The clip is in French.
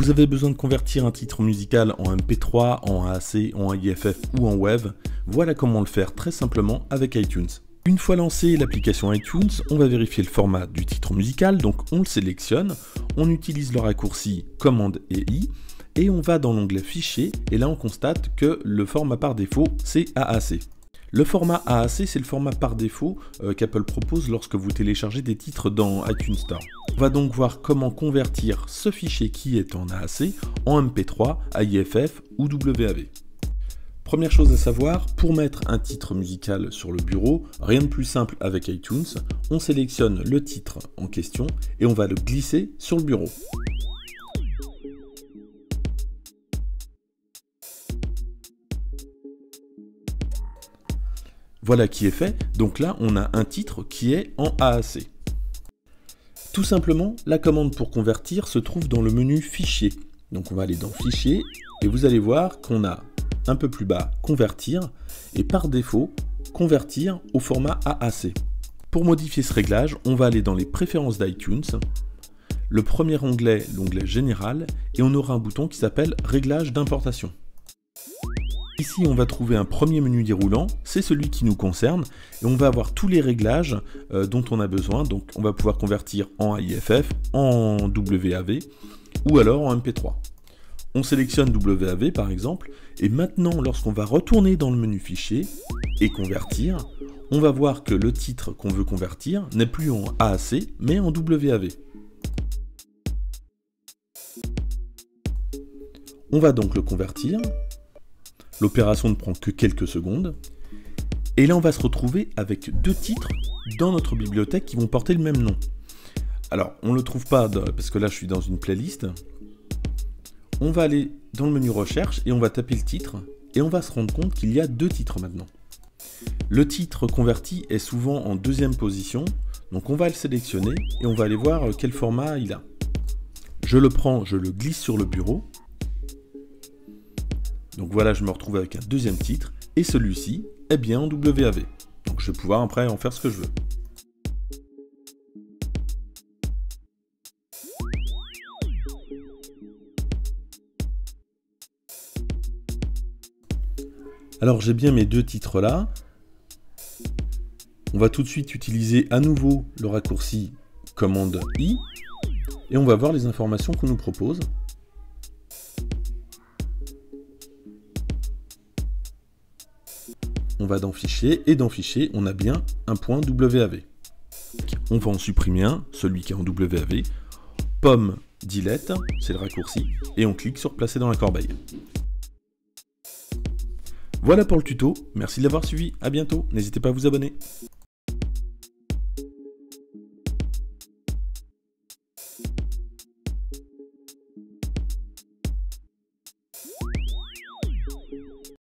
Vous avez besoin de convertir un titre musical en MP3, en AAC, en IFF ou en WAV. Voilà comment le faire très simplement avec iTunes. Une fois lancé l'application iTunes, on va vérifier le format du titre musical, donc on le sélectionne, on utilise le raccourci Commande et I, et on va dans l'onglet Fichier, et là on constate que le format par défaut c'est AAC. Le format AAC, c'est le format par défaut qu'Apple propose lorsque vous téléchargez des titres dans iTunes Store. On va donc voir comment convertir ce fichier qui est en AAC en MP3, IFF ou WAV. Première chose à savoir, pour mettre un titre musical sur le bureau, rien de plus simple avec iTunes, on sélectionne le titre en question et on va le glisser sur le bureau. Voilà qui est fait, donc là on a un titre qui est en AAC. Tout simplement, la commande pour convertir se trouve dans le menu Fichier. Donc on va aller dans Fichier et vous allez voir qu'on a un peu plus bas Convertir et par défaut Convertir au format AAC. Pour modifier ce réglage, on va aller dans les préférences d'iTunes, le premier onglet, l'onglet Général, et on aura un bouton qui s'appelle Réglages d'importation. Ici, on va trouver un premier menu déroulant, c'est celui qui nous concerne, et on va avoir tous les réglages dont on a besoin. Donc on va pouvoir convertir en IFF, en WAV, ou alors en MP3. On sélectionne WAV par exemple, et maintenant lorsqu'on va retourner dans le menu Fichier et Convertir, on va voir que le titre qu'on veut convertir n'est plus en AAC, mais en WAV. On va donc le convertir. L'opération ne prend que quelques secondes. Et là, on va se retrouver avec deux titres dans notre bibliothèque qui vont porter le même nom. Alors, on ne le trouve pas parce que là, je suis dans une playlist. On va aller dans le menu Recherche et on va taper le titre. Et on va se rendre compte qu'il y a deux titres maintenant. Le titre converti est souvent en deuxième position. Donc, on va le sélectionner et on va aller voir quel format il a. Je le prends, je le glisse sur le bureau. Donc voilà, je me retrouve avec un deuxième titre, et celui-ci est bien en WAV. Donc je vais pouvoir après en faire ce que je veux. Alors j'ai bien mes deux titres là. On va tout de suite utiliser à nouveau le raccourci Commande I, et on va voir les informations qu'on nous propose. On va dans Fichier, et dans Fichier, on a bien un point WAV. On va en supprimer un, celui qui est en WAV. Pomme delete, c'est le raccourci, et on clique sur Placer dans la corbeille. Voilà pour le tuto, merci de l'avoir suivi, à bientôt, n'hésitez pas à vous abonner.